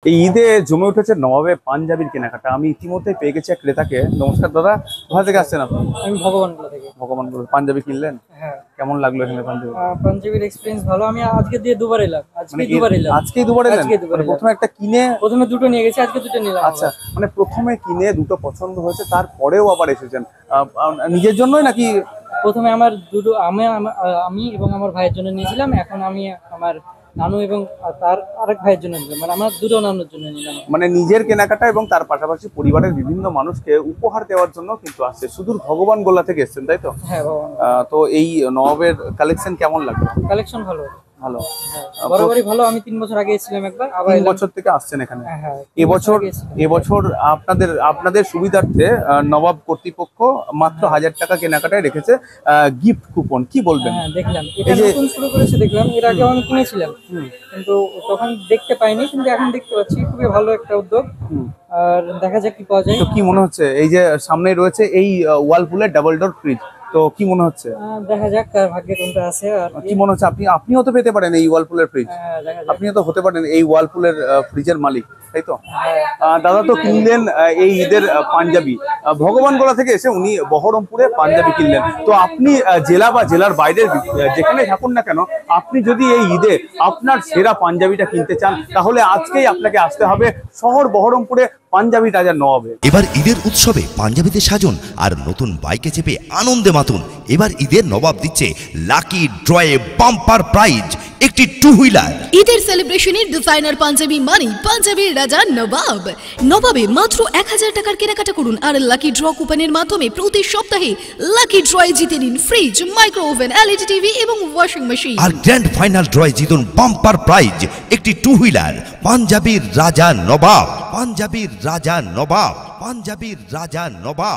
এই ঈদে জমে উঠেছে নবাবে পাঞ্জাবির কেনাকাটা। আমি ইতিমধ্যে পেয়ে গেছি এক ক্রেতাকে। নমস্কার দাদা, কোথা থেকে আসছেন আপনি? আমি ভগবানগোলা থেকে। ভগবানপুর। পাঞ্জাবি কিনলেন? হ্যাঁ। কেমন লাগলো এখানে পাঞ্জাবি? পাঞ্জাবির এক্সপেরিয়েন্স ভালো। আমি আজকে দিয়ে দুবার এলাম। মানে আজকেই দুবার এলেন? মানে প্রথমে একটা কিনে প্রথমে দুটো নিয়ে গেছি, আজকে দুটো নিলাম। আচ্ছা, মানে প্রথমে কিনে দুটো পছন্দ হয়েছে, তারপরেও আবার এসেছেন নিজের জন্যই নাকি? প্রথমে আমার দুটো আমি এবং আমার ভাইয়ের জন্য নিয়েছিলাম। এখন আমি আমার নানু এবং তার আরেক ভাইয়ের জন্য নিলাম, মানে আমার দুটো নানুর জন্য নিলাম। মানে নিজের কেনাকাটা এবং তার পাশাপাশি পরিবারের বিভিন্ন মানুষকে উপহার দেওয়ার জন্য কিন্তু আসছে। সুদূর ভগবানগোলা থেকে এসেছেন, তাই তো? হ্যাঁ, ভগবান। তো এই নবাবের কালেকশন কেমন লাগলো? কালেকশন ভালো। ভালো, বরাবরই ভালো। আমি 3 বছর আগে এসেছিলাম একবার, আবার 3 বছর থেকে আসছেন এখানে। হ্যাঁ, এবছর আপনাদের সুবিধার্থে নবাব কর্তৃপক্ষ মাত্র 1000 টাকা কেনাকাটায় রেখেছে গিফট কুপন। কি বলবেন? হ্যাঁ, দেখলাম এটা নতুন শুরু করেছে, দেখলাম। এর আগে আমি কিনেছিলাম, কিন্তু তখন দেখতে পাইনি, কিন্তু এখন দেখতে পাচ্ছি। খুবই ভালো একটা উদ্যোগ। আর দেখা যাক কি পাওয়া যায়। তো কি মনে হচ্ছে, এই যে সামনে রয়েছে এই ওয়ালপুলের ডাবল ডোর ফ্রিজ, তো কি মনে হচ্ছে? দেখা যাক কার ভাগ্যে কোনটা আছে। আর কি মনে হচ্ছে, আপনিও তো পেতে পারেন এই ওয়ালপুলের ফ্রিজ। আপনিও তো হতে পারেন এই ওয়ালপুলের ফ্রিজের মালিক, তাই তো? দাদা তো কিনলেন এই ঈদের পাঞ্জাবি। ভগবানগোলা থেকে এসে উনি বহরমপুরে পাঞ্জাবি কিনলেন। তো আপনি জেলা বা জেলার বাইরের যেখানে থাকুন না কেন, আপনি যদি এই ঈদে আপনার সেরা পাঞ্জাবিটা কিনতে চান, তাহলে আজকেই আপনাকে আসতে হবে শহর বহরমপুরে পাঞ্জাবি রাজার নবাবে। এবার ঈদের উৎসবে পাঞ্জাবিতে সাজুন আর নতুন বাইকে চেপে আনন্দে মাতুন। এবার ঈদের নবাব দিচ্ছে লাকি ড্রয়ে বাম্পার প্রাইজ একটি 2 হুইলার। ঈদের সেলিব্রেশনের ডিজাইনার পাঞ্জাবি মানে পাঞ্জাবির রাজা নবাব। নবাবে মাত্র 1000 টাকার কেনাকাটা করুন আর লাকি ড্র কুপনের মাধ্যমে প্রতি সপ্তাহে লাকি ড্রয়ে জিতে নিন fridge, micro oven, LED TV এবং ওয়াশিং মেশিন। আর গ্র্যান্ড ফাইনাল ড্রয়ে জিতুন বাম্পার প্রাইজ একটি 2 হুইলার। পাঞ্জাবির রাজা নবাব, পাঞ্জাবির রাজা নবাব, পাঞ্জাবির রাজা নবাব।